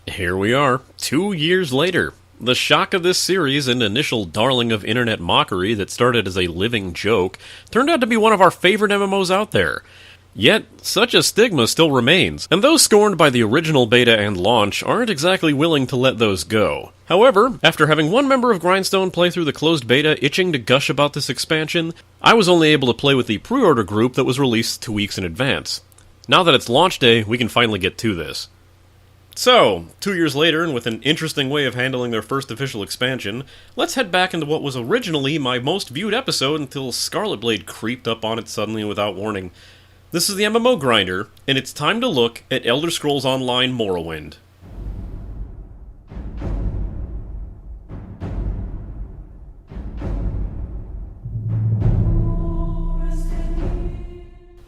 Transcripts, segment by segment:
Here we are, 2 years later. The shock of this series and initial darling of internet mockery that started as a living joke turned out to be one of our favorite MMOs out there. Yet, such a stigma still remains, and those scorned by the original beta and launch aren't exactly willing to let those go. However, after having one member of Grindstone play through the closed beta itching to gush about this expansion, I was only able to play with the pre-order group that was released 2 weeks in advance. Now that it's launch day, we can finally get to this. So, 2 years later, and with an interesting way of handling their first official expansion, let's head back into what was originally my most viewed episode until Scarlet Blade creeped up on it suddenly and without warning. This is the MMO Grinder, and it's time to look at Elder Scrolls Online Morrowind.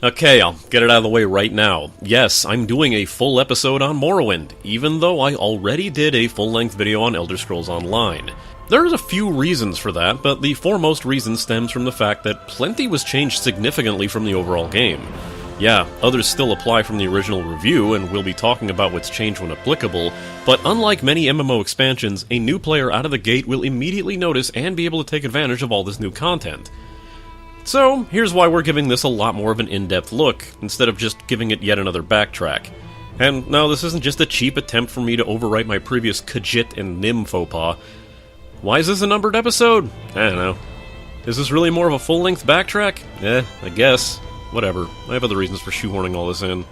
Okay, I'll get it out of the way right now. Yes, I'm doing a full episode on Morrowind, even though I already did a full-length video on Elder Scrolls Online. There's a few reasons for that, but the foremost reason stems from the fact that plenty was changed significantly from the overall game. Yeah, others still apply from the original review, and we'll be talking about what's changed when applicable, but unlike many MMO expansions, a new player out of the gate will immediately notice and be able to take advantage of all this new content. So, here's why we're giving this a lot more of an in-depth look, instead of just giving it yet another backtrack. And no, this isn't just a cheap attempt for me to overwrite my previous Khajiit and Nim faux pas. Why is this a numbered episode? I don't know. Is this really more of a full-length backtrack? I guess. Whatever. I have other reasons for shoehorning all this in.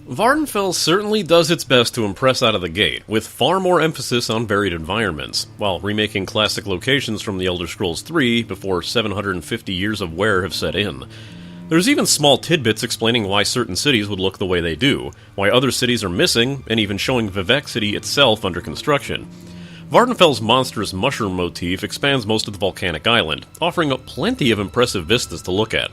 Vvardenfell certainly does its best to impress out of the gate, with far more emphasis on varied environments, while remaking classic locations from the Elder Scrolls 3 before 750 years of wear have set in. There's even small tidbits explaining why certain cities would look the way they do, why other cities are missing, and even showing Vivec City itself under construction. Vvardenfell's monstrous mushroom motif expands most of the volcanic island, offering up plenty of impressive vistas to look at.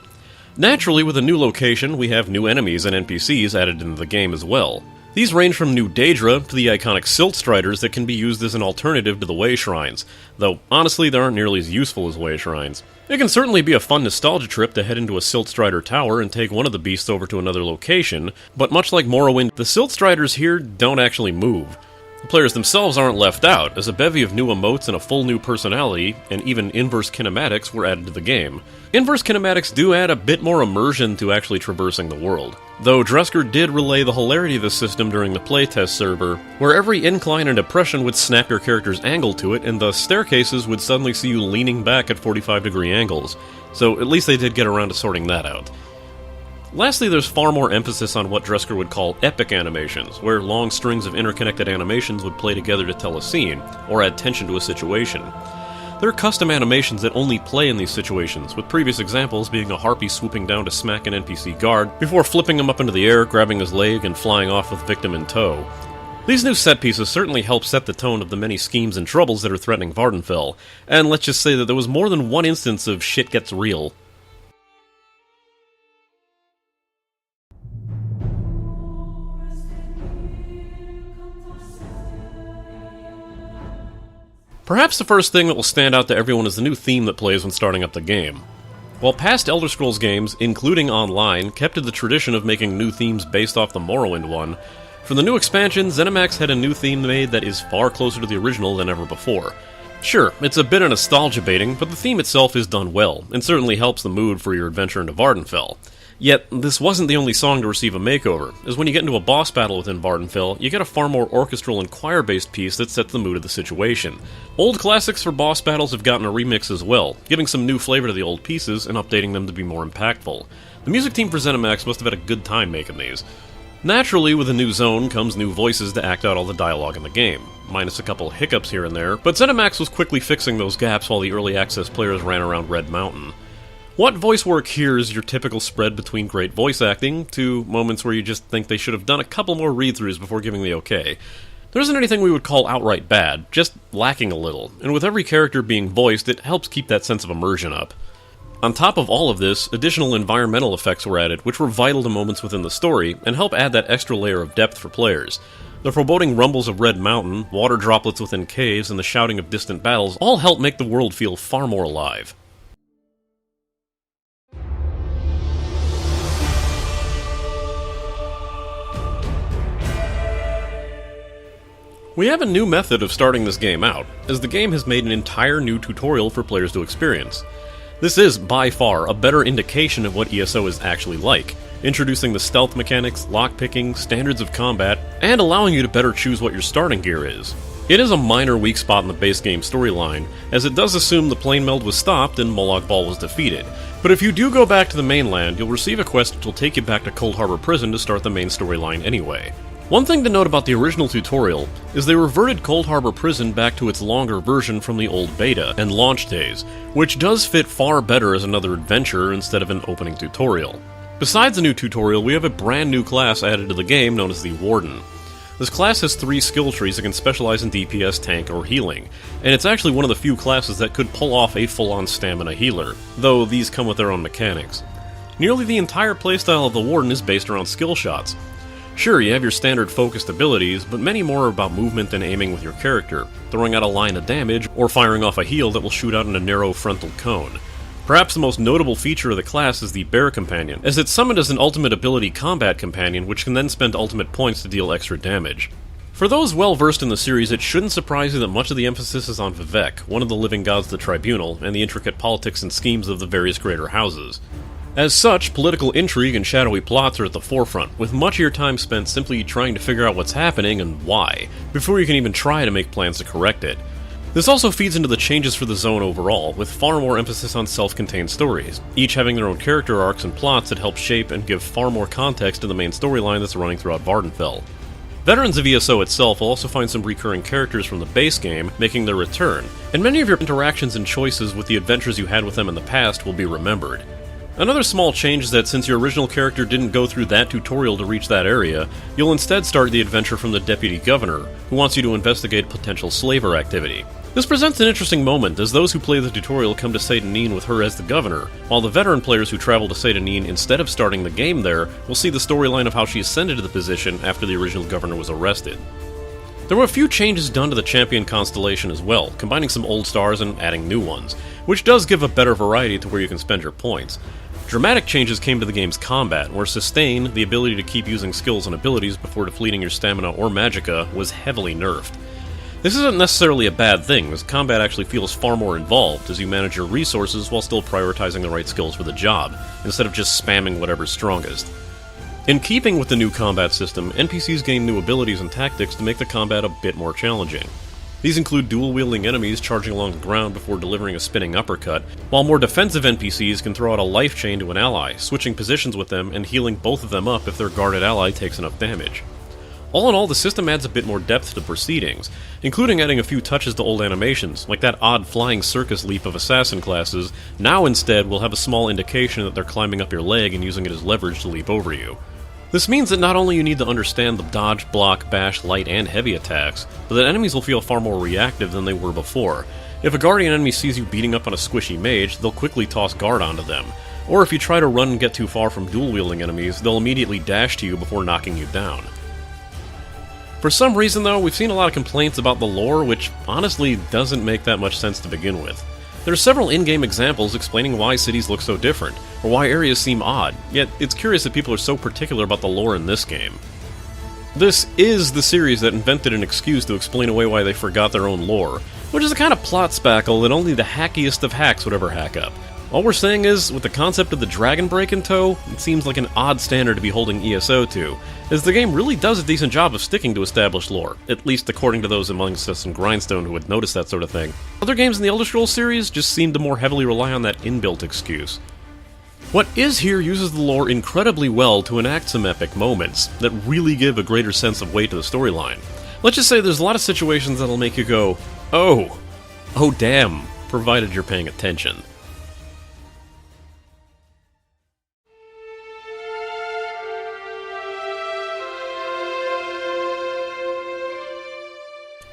Naturally, with a new location, we have new enemies and NPCs added into the game as well. These range from new Daedra to the iconic Silt Striders that can be used as an alternative to the Way Shrines, though honestly they aren't nearly as useful as Way Shrines. It can certainly be a fun nostalgia trip to head into a Silt Strider tower and take one of the beasts over to another location, but much like Morrowind, the Silt Striders here don't actually move. The players themselves aren't left out, as a bevy of new emotes and a full new personality, and even inverse kinematics were added to the game. Inverse kinematics do add a bit more immersion to actually traversing the world, though Dresker did relay the hilarity of the system during the playtest server, where every incline and depression would snap your character's angle to it, and the staircases would suddenly see you leaning back at 45-degree angles, so at least they did get around to sorting that out. Lastly, there's far more emphasis on what Dresker would call epic animations, where long strings of interconnected animations would play together to tell a scene, or add tension to a situation. There are custom animations that only play in these situations, with previous examples being a harpy swooping down to smack an NPC guard, before flipping him up into the air, grabbing his leg, and flying off with victim in tow. These new set pieces certainly help set the tone of the many schemes and troubles that are threatening Vvardenfell, and let's just say that there was more than one instance of shit gets real. Perhaps the first thing that will stand out to everyone is the new theme that plays when starting up the game. While past Elder Scrolls games, including Online, kept to the tradition of making new themes based off the Morrowind one, for the new expansion, ZeniMax had a new theme made that is far closer to the original than ever before. Sure, it's a bit of nostalgia baiting, but the theme itself is done well, and certainly helps the mood for your adventure into Vvardenfell. Yet, this wasn't the only song to receive a makeover, as when you get into a boss battle within Vvardenfell, you get a far more orchestral and choir-based piece that sets the mood of the situation. Old classics for boss battles have gotten a remix as well, giving some new flavor to the old pieces and updating them to be more impactful. The music team for ZeniMax must have had a good time making these. Naturally, with a new zone comes new voices to act out all the dialogue in the game, minus a couple hiccups here and there, but ZeniMax was quickly fixing those gaps while the early access players ran around Red Mountain. What voice work here is your typical spread between great voice acting to moments where you just think they should have done a couple more read-throughs before giving the okay. There isn't anything we would call outright bad, just lacking a little, and with every character being voiced, it helps keep that sense of immersion up. On top of all of this, additional environmental effects were added, which were vital to moments within the story, and help add that extra layer of depth for players. The foreboding rumbles of Red Mountain, water droplets within caves, and the shouting of distant battles all help make the world feel far more alive. We have a new method of starting this game out, as the game has made an entire new tutorial for players to experience. This is, by far, a better indication of what ESO is actually like, introducing the stealth mechanics, lockpicking, standards of combat, and allowing you to better choose what your starting gear is. It is a minor weak spot in the base game storyline, as it does assume the plane meld was stopped and Moloch Ball was defeated, but if you do go back to the mainland, you'll receive a quest which will take you back to Cold Harbor Prison to start the main storyline anyway. One thing to note about the original tutorial is they reverted Cold Harbor Prison back to its longer version from the old beta and launch days, which does fit far better as another adventure instead of an opening tutorial. Besides the new tutorial, we have a brand new class added to the game known as the Warden. This class has 3 skill trees that can specialize in DPS, tank, or healing, and it's actually one of the few classes that could pull off a full-on stamina healer, though these come with their own mechanics. Nearly the entire playstyle of the Warden is based around skill shots. Sure, you have your standard focused abilities, but many more are about movement and aiming with your character, throwing out a line of damage, or firing off a heal that will shoot out in a narrow frontal cone. Perhaps the most notable feature of the class is the Bear Companion, as it's summoned as an ultimate ability combat companion which can then spend ultimate points to deal extra damage. For those well versed in the series, it shouldn't surprise you that much of the emphasis is on Vivek, one of the living gods of the Tribunal, and the intricate politics and schemes of the various greater houses. As such, political intrigue and shadowy plots are at the forefront, with much of your time spent simply trying to figure out what's happening and why, before you can even try to make plans to correct it. This also feeds into the changes for the zone overall, with far more emphasis on self-contained stories, each having their own character arcs and plots that help shape and give far more context to the main storyline that's running throughout Vvardenfell. Veterans of ESO itself will also find some recurring characters from the base game making their return, and many of your interactions and choices with the adventures you had with them in the past will be remembered. Another small change is that since your original character didn't go through that tutorial to reach that area, you'll instead start the adventure from the Deputy Governor, who wants you to investigate potential slaver activity. This presents an interesting moment, as those who play the tutorial come to Seyda-Neen with her as the Governor, while the veteran players who travel to Seyda-Neen instead of starting the game there will see the storyline of how she ascended to the position after the original Governor was arrested. There were a few changes done to the Champion constellation as well, combining some old stars and adding new ones, which does give a better variety to where you can spend your points. Dramatic changes came to the game's combat, where Sustain, the ability to keep using skills and abilities before depleting your stamina or magicka, was heavily nerfed. This isn't necessarily a bad thing, as combat actually feels far more involved as you manage your resources while still prioritizing the right skills for the job, instead of just spamming whatever's strongest. In keeping with the new combat system, NPCs gain new abilities and tactics to make the combat a bit more challenging. These include dual-wielding enemies charging along the ground before delivering a spinning uppercut, while more defensive NPCs can throw out a life chain to an ally, switching positions with them and healing both of them up if their guarded ally takes enough damage. All in all, the system adds a bit more depth to the proceedings, including adding a few touches to old animations, like that odd flying circus leap of assassin classes now instead will have a small indication that they're climbing up your leg and using it as leverage to leap over you. This means that not only you need to understand the dodge, block, bash, light, and heavy attacks, but that enemies will feel far more reactive than they were before. If a guardian enemy sees you beating up on a squishy mage, they'll quickly toss guard onto them. Or if you try to run and get too far from dual-wielding enemies, they'll immediately dash to you before knocking you down. For some reason though, we've seen a lot of complaints about the lore, which honestly doesn't make that much sense to begin with. There are several in-game examples explaining why cities look so different, or why areas seem odd, yet it's curious that people are so particular about the lore in this game. This is the series that invented an excuse to explain away why they forgot their own lore, which is a kind of plot spackle that only the hackiest of hacks would ever hack up. All we're saying is, with the concept of the Dragon Break in tow, it seems like an odd standard to be holding ESO to, as the game really does a decent job of sticking to established lore, at least according to those amongst us in Grindstone who would notice that sort of thing. Other games in the Elder Scrolls series just seem to more heavily rely on that inbuilt excuse. What is here uses the lore incredibly well to enact some epic moments that really give a greater sense of weight to the storyline. Let's just say there's a lot of situations that'll make you go, oh damn, provided you're paying attention.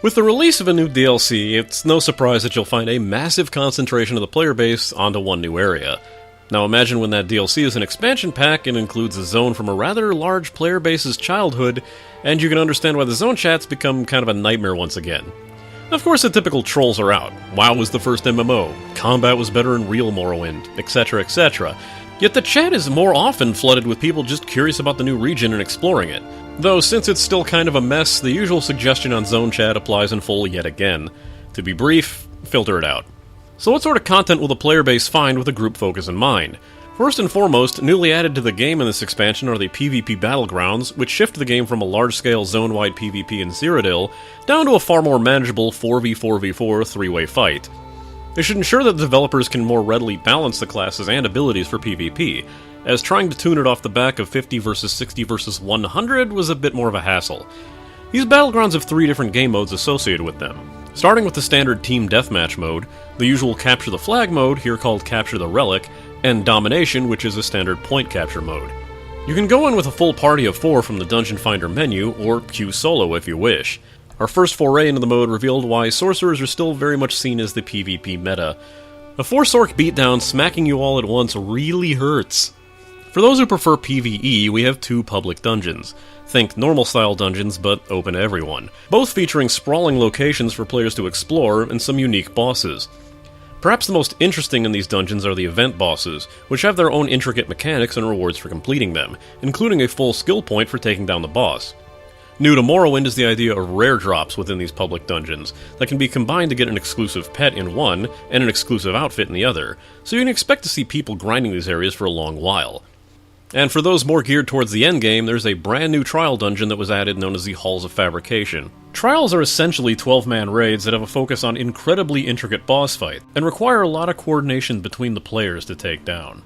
With the release of a new DLC, it's no surprise that you'll find a massive concentration of the player base onto one new area. Now imagine when that DLC is an expansion pack and includes a zone from a rather large player base's childhood, and you can understand why the zone chats become kind of a nightmare once again. Of course, the typical trolls are out. WoW was the first MMO, combat was better in real Morrowind, etc, etc. Yet the chat is more often flooded with people just curious about the new region and exploring it. Though since it's still kind of a mess, the usual suggestion on zone chat applies in full yet again. To be brief, filter it out. So what sort of content will the player base find with a group focus in mind? First and foremost, newly added to the game in this expansion are the PvP Battlegrounds, which shift the game from a large-scale zone-wide PvP in Cyrodiil down to a far more manageable 4v4v4 three-way fight. They should ensure that the developers can more readily balance the classes and abilities for PvP, as trying to tune it off the back of 50 versus 60 versus 100 was a bit more of a hassle. These Battlegrounds have 3 different game modes associated with them. Starting with the standard Team Deathmatch mode, the usual Capture the Flag mode, here called Capture the Relic, and Domination, which is a standard point capture mode. You can go in with a full party of 4 from the Dungeon Finder menu, or queue solo if you wish. Our first foray into the mode revealed why sorcerers are still very much seen as the PvP meta. A 4-sorc beatdown smacking you all at once really hurts. For those who prefer PvE, we have 2 public dungeons. Think normal-style dungeons, but open to everyone, both featuring sprawling locations for players to explore and some unique bosses. Perhaps the most interesting in these dungeons are the event bosses, which have their own intricate mechanics and rewards for completing them, including a full skill point for taking down the boss. New to Morrowind is the idea of rare drops within these public dungeons that can be combined to get an exclusive pet in one and an exclusive outfit in the other, so you can expect to see people grinding these areas for a long while. And for those more geared towards the endgame, there's a brand new trial dungeon that was added known as the Halls of Fabrication. Trials are essentially 12-man raids that have a focus on incredibly intricate boss fight, and require a lot of coordination between the players to take down.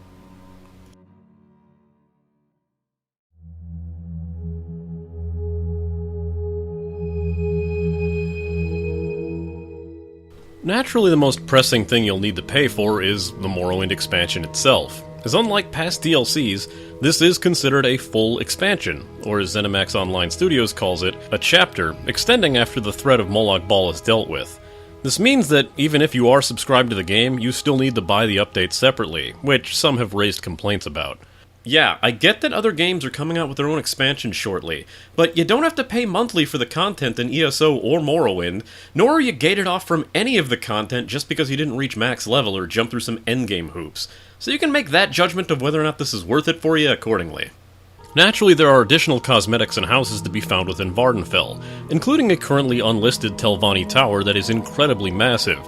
Naturally, the most pressing thing you'll need to pay for is the Morrowind expansion itself, as unlike past DLCs, this is considered a full expansion, or as ZeniMax Online Studios calls it, a chapter, extending after the threat of Molag Bal is dealt with. This means that even if you are subscribed to the game, you still need to buy the updates separately, which some have raised complaints about. Yeah, I get that other games are coming out with their own expansions shortly, but you don't have to pay monthly for the content in ESO or Morrowind, nor are you gated off from any of the content just because you didn't reach max level or jump through some endgame hoops, so you can make that judgment of whether or not this is worth it for you accordingly. Naturally, there are additional cosmetics and houses to be found within Vvardenfell, including a currently unlisted Telvanni tower that is incredibly massive.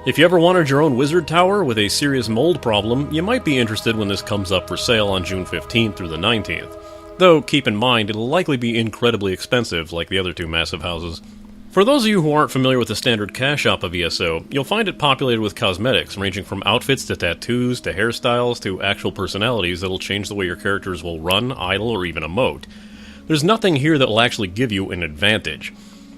If you ever wanted your own wizard tower with a serious mold problem, you might be interested when this comes up for sale on June 15th through the 19th. Though, keep in mind, it'll likely be incredibly expensive, like the other 2 massive houses. For those of you who aren't familiar with the standard cash shop of ESO, you'll find it populated with cosmetics, ranging from outfits to tattoos to hairstyles to actual personalities that'll change the way your characters will run, idle, or even emote. There's nothing here that will actually give you an advantage.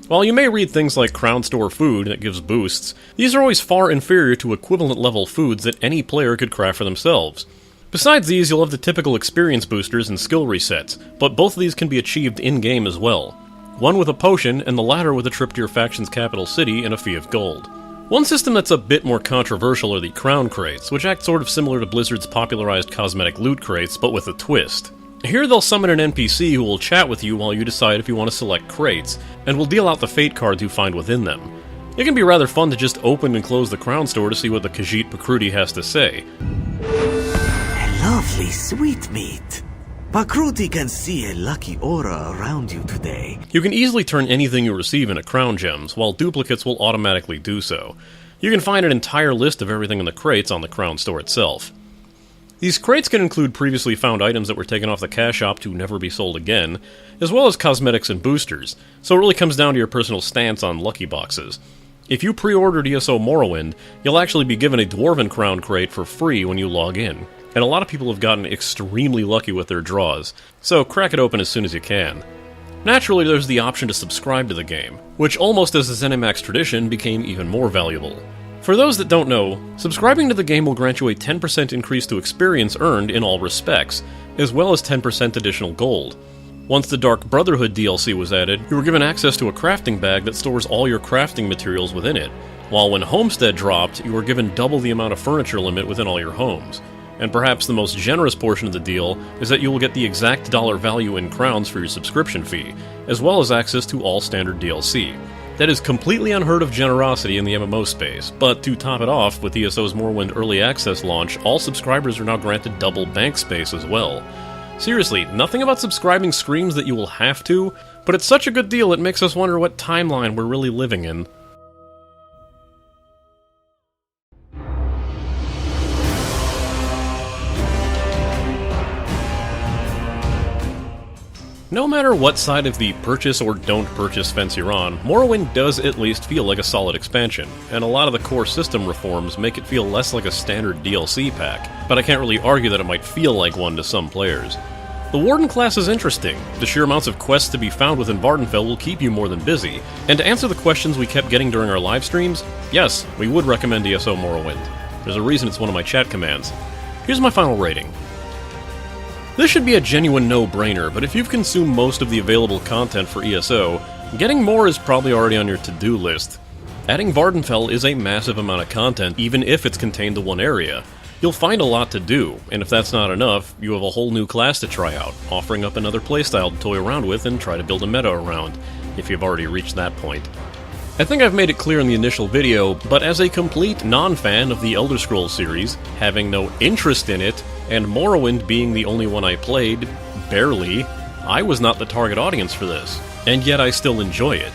While you may read things like Crown Store food that gives boosts, these are always far inferior to equivalent level foods that any player could craft for themselves. Besides these, you'll have the typical experience boosters and skill resets, but both of these can be achieved in-game as well. One with a potion, and the latter with a trip to your faction's capital city and a fee of gold. One system that's a bit more controversial are the crown crates, which act sort of similar to Blizzard's popularized cosmetic loot crates, but with a twist. Here they'll summon an NPC who will chat with you while you decide if you want to select crates, and will deal out the fate cards you find within them. It can be rather fun to just open and close the crown store to see what the Khajiit Pakruti has to say. A lovely sweetmeat. Pakruti can see a lucky aura around you today. You can easily turn anything you receive into crown gems, while duplicates will automatically do so. You can find an entire list of everything in the crates on the crown store itself. These crates can include previously found items that were taken off the cash shop to never be sold again, as well as cosmetics and boosters, so it really comes down to your personal stance on lucky boxes. If you pre-ordered ESO Morrowind, you'll actually be given a Dwarven Crown crate for free when you log in, and a lot of people have gotten extremely lucky with their draws, so crack it open as soon as you can. Naturally, there's the option to subscribe to the game, which almost as a ZeniMax tradition became even more valuable. For those that don't know, subscribing to the game will grant you a 10% increase to experience earned in all respects, as well as 10% additional gold. Once the Dark Brotherhood DLC was added, you were given access to a crafting bag that stores all your crafting materials within it, while when Homestead dropped, you were given double the amount of furniture limit within all your homes. And perhaps the most generous portion of the deal is that you will get the exact dollar value in crowns for your subscription fee, as well as access to all standard DLC. That is completely unheard of generosity in the MMO space, but to top it off, with ESO's Morrowind Early Access launch, all subscribers are now granted double bank space as well. Seriously, nothing about subscribing screams that you will have to, but it's such a good deal it makes us wonder what timeline we're really living in. No matter what side of the purchase or don't purchase fence you're on, Morrowind does at least feel like a solid expansion, and a lot of the core system reforms make it feel less like a standard DLC pack, but I can't really argue that it might feel like one to some players. The Warden class is interesting. The sheer amounts of quests to be found within Vvardenfell will keep you more than busy, and to answer the questions we kept getting during our live streams, yes, we would recommend ESO Morrowind. There's a reason it's one of my chat commands. Here's my final rating. This should be a genuine no-brainer, but if you've consumed most of the available content for ESO, getting more is probably already on your to-do list. Adding Vvardenfell is a massive amount of content, even if it's contained to one area. You'll find a lot to do, and if that's not enough, you have a whole new class to try out, offering up another playstyle to toy around with and try to build a meta around, if you've already reached that point. I think I've made it clear in the initial video, but as a complete non-fan of the Elder Scrolls series, having no interest in it, and Morrowind being the only one I played, barely, I was not the target audience for this, and yet I still enjoy it.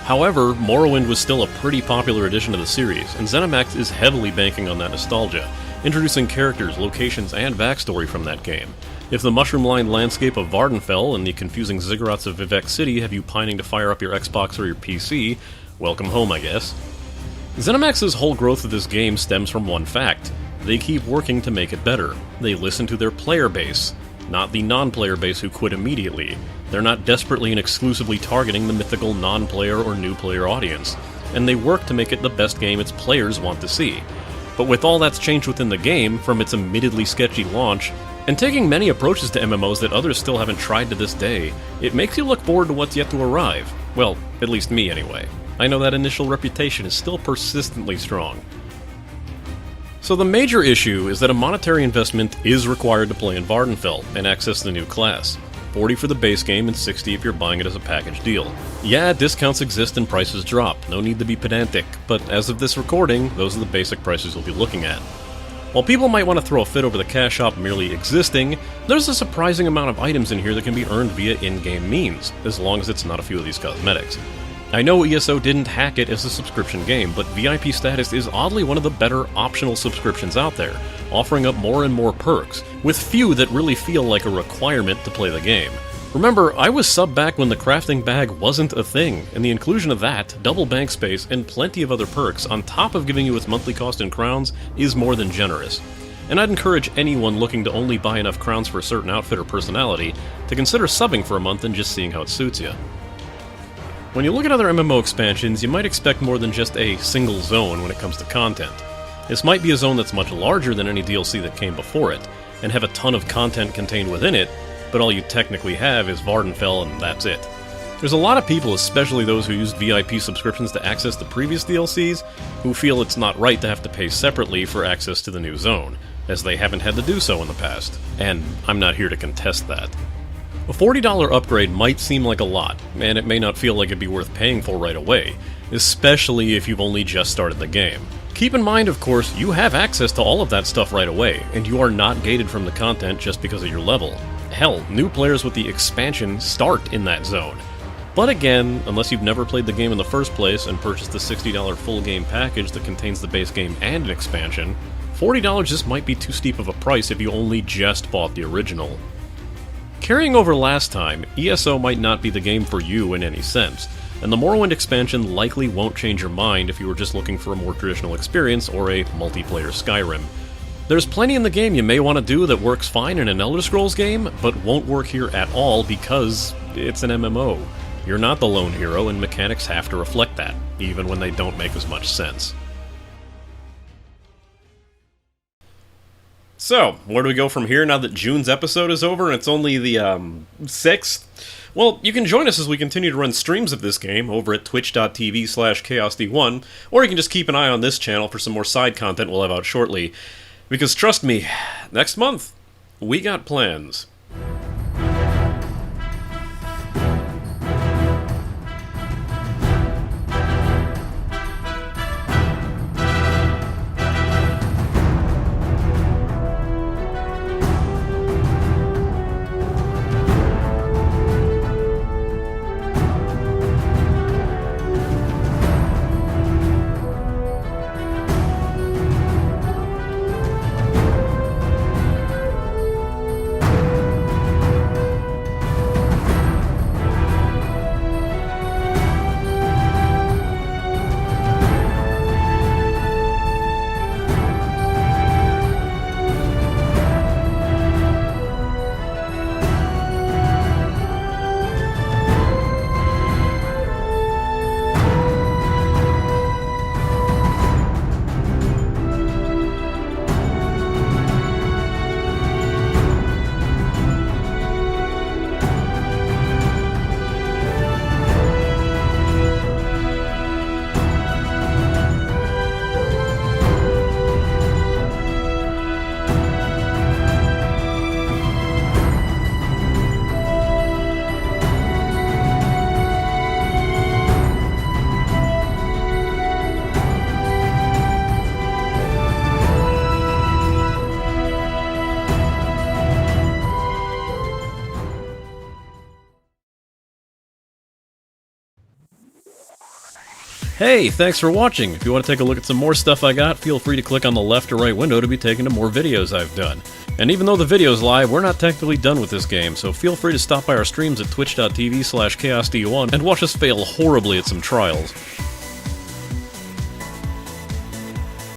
However, Morrowind was still a pretty popular addition to the series, and ZeniMax is heavily banking on that nostalgia, introducing characters, locations, and backstory from that game. If the mushroom-lined landscape of Vvardenfell and the confusing ziggurats of Vivec City have you pining to fire up your Xbox or your PC, welcome home, I guess. ZeniMax's whole growth of this game stems from one fact. They keep working to make it better. They listen to their player base, not the non-player base who quit immediately. They're not desperately and exclusively targeting the mythical non-player or new player audience, and they work to make it the best game its players want to see. But with all that's changed within the game, from its admittedly sketchy launch, and taking many approaches to MMOs that others still haven't tried to this day, it makes you look forward to what's yet to arrive. Well, at least me anyway. I know that initial reputation is still persistently strong. So the major issue is that a monetary investment is required to play in Vvardenfell and access the new class. $40 for the base game and $60 if you're buying it as a package deal. Yeah, discounts exist and prices drop, no need to be pedantic, but as of this recording, those are the basic prices you'll be looking at. While people might want to throw a fit over the cash shop merely existing, there's a surprising amount of items in here that can be earned via in-game means, as long as it's not a few of these cosmetics. I know ESO didn't hack it as a subscription game, but VIP status is oddly one of the better optional subscriptions out there, offering up more and more perks, with few that really feel like a requirement to play the game. Remember, I was sub back when the crafting bag wasn't a thing, and the inclusion of that, double bank space, and plenty of other perks on top of giving you its monthly cost in crowns is more than generous. And I'd encourage anyone looking to only buy enough crowns for a certain outfit or personality to consider subbing for a month and just seeing how it suits you. When you look at other MMO expansions, you might expect more than just a single zone when it comes to content. This might be a zone that's much larger than any DLC that came before it, and have a ton of content contained within it, but all you technically have is Vvardenfell and that's it. There's a lot of people, especially those who used VIP subscriptions to access the previous DLCs, who feel it's not right to have to pay separately for access to the new zone, as they haven't had to do so in the past, and I'm not here to contest that. A $40 upgrade might seem like a lot, and it may not feel like it'd be worth paying for right away, especially if you've only just started the game. Keep in mind, of course, you have access to all of that stuff right away, and you are not gated from the content just because of your level. Hell, new players with the expansion start in that zone. But again, unless you've never played the game in the first place and purchased the $60 full game package that contains the base game and an expansion, $40 just might be too steep of a price if you only just bought the original. Carrying over last time, ESO might not be the game for you in any sense, and the Morrowind expansion likely won't change your mind if you were just looking for a more traditional experience or a multiplayer Skyrim. There's plenty in the game you may want to do that works fine in an Elder Scrolls game, but won't work here at all because it's an MMO. You're not the lone hero, and mechanics have to reflect that, even when they don't make as much sense. So, where do we go from here now that June's episode is over and it's only the 6th? Well, you can join us as we continue to run streams of this game over at twitch.tv/chaosd1, or you can just keep an eye on this channel for some more side content we'll have out shortly. Because trust me, next month, we got plans. Hey, thanks for watching! If you want to take a look at some more stuff I got, feel free to click on the left or right window to be taken to more videos I've done. And even though the video's live, we're not technically done with this game, so feel free to stop by our streams at twitch.tv/chaosd1 and watch us fail horribly at some trials.